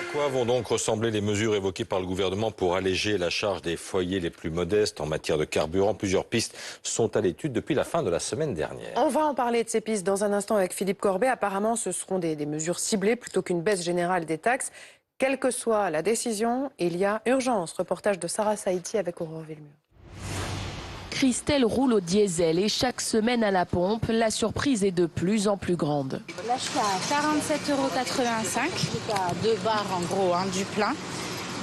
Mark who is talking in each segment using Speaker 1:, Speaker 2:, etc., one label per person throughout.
Speaker 1: À quoi vont donc ressembler les mesures évoquées par le gouvernement pour alléger la charge des foyers les plus modestes en matière de carburant? Plusieurs pistes sont à l'étude depuis la fin de la semaine dernière.
Speaker 2: On va en parler de ces pistes dans un instant avec Philippe Corbet. Apparemment, ce seront des mesures ciblées plutôt qu'une baisse générale des taxes. Quelle que soit la décision, il y a urgence. Reportage de Sarah Saïti avec Aurore Villemur.
Speaker 3: Christelle roule au diesel et chaque semaine à la pompe, la surprise est de plus en plus grande.
Speaker 4: Là, je suis à 47,85 €. C'est à 2 bars en gros du plein.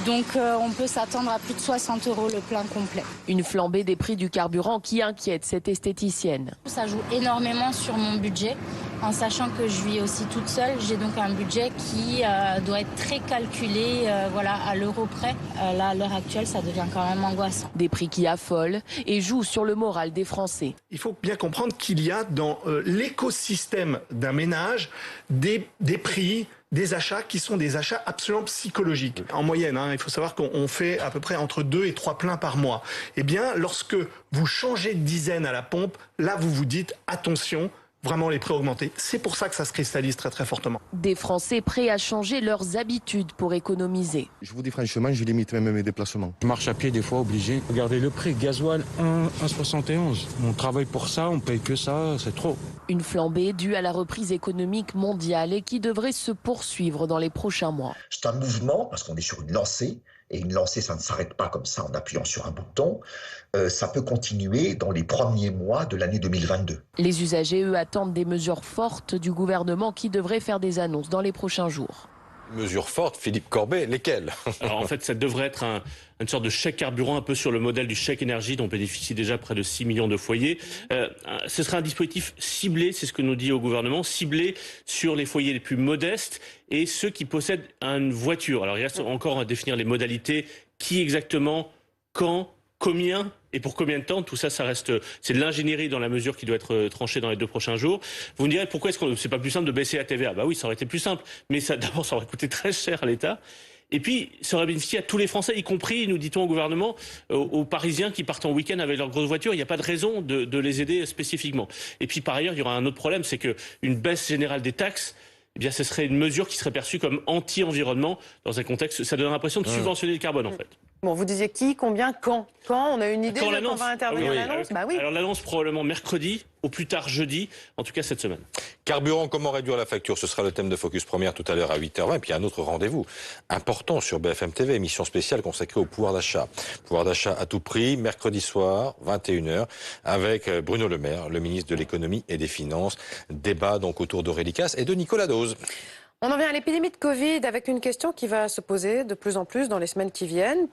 Speaker 4: Donc on peut s'attendre à plus de 60 € le plein complet.
Speaker 3: Une flambée des prix du carburant qui inquiète cette esthéticienne.
Speaker 4: Ça joue énormément sur mon budget. En sachant que je vis aussi toute seule, j'ai donc un budget qui doit être très calculé à l'euro près. Là, à l'heure actuelle, ça devient quand même angoissant.
Speaker 3: Des prix qui affolent et jouent sur le moral des Français.
Speaker 5: Il faut bien comprendre qu'il y a dans l'écosystème d'un ménage des prix, des achats qui sont des achats absolument psychologiques. En moyenne, il faut savoir qu'on fait à peu près entre 2 et 3 pleins par mois. Eh bien, lorsque vous changez de dizaine à la pompe, là, vous vous dites attention, vraiment les prix augmentés. C'est pour ça que ça se cristallise très très fortement.
Speaker 3: Des Français prêts à changer leurs habitudes pour économiser.
Speaker 6: Je vous dis franchement, je limite même mes déplacements.
Speaker 7: Je marche à pied des fois obligé. Regardez le prix, gasoil 1,71. On travaille pour ça, on paye que ça, c'est trop.
Speaker 3: Une flambée due à la reprise économique mondiale et qui devrait se poursuivre dans les prochains mois.
Speaker 8: C'est un mouvement parce qu'on est sur une lancée. Et une lancée, ça ne s'arrête pas comme ça en appuyant sur un bouton. Ça peut continuer dans les premiers mois de l'année 2022.
Speaker 3: Les usagers, eux, attendent des mesures fortes du gouvernement qui devrait faire des annonces dans les prochains jours.
Speaker 1: Mesures fortes, Philippe Corbet, lesquelles?
Speaker 9: Alors en fait, ça devrait être une sorte de chèque carburant un peu sur le modèle du chèque énergie dont bénéficient déjà près de 6 millions de foyers. Ce sera un dispositif ciblé, c'est ce que nous dit au gouvernement, ciblé sur les foyers les plus modestes et ceux qui possèdent une voiture. Alors il reste encore à définir les modalités, qui exactement, quand, combien et pour combien de temps. Tout ça, c'est de l'ingénierie dans la mesure qui doit être tranchée dans les 2 prochains jours. Vous me direz pourquoi est-ce que c'est pas plus simple de baisser la TVA? Bah oui, ça aurait été plus simple, mais d'abord ça aurait coûté très cher à l'État. Et puis, ça aurait bénéficié à tous les Français, y compris, nous dit-on au gouvernement, aux Parisiens qui partent en week-end avec leur grosse voiture. Il n'y a pas de raison de les aider spécifiquement. Et puis, par ailleurs, il y aura un autre problème, c'est qu'une baisse générale des taxes, eh bien, ce serait une mesure qui serait perçue comme anti-environnement dans un contexte. Ça donne l'impression de subventionner le carbone, en fait.
Speaker 2: Bon, vous disiez qui, combien, quand? On a une idée
Speaker 9: quand
Speaker 2: de quand va intervenir l'annonce? Bah oui.
Speaker 9: Alors l'annonce probablement mercredi, au plus tard jeudi, en tout cas cette semaine.
Speaker 1: Carburant, comment réduire la facture? Ce sera le thème de Focus Première tout à l'heure à 8h20. Et puis un autre rendez-vous important sur BFM TV, émission spéciale consacrée au pouvoir d'achat. Pouvoir d'achat à tout prix, mercredi soir, 21h, avec Bruno Le Maire, le ministre de l'économie et des finances. Débat donc autour d'Aurélie Casse et de Nicolas Dose.
Speaker 2: On en vient à l'épidémie de Covid avec une question qui va se poser de plus en plus dans les semaines qui viennent.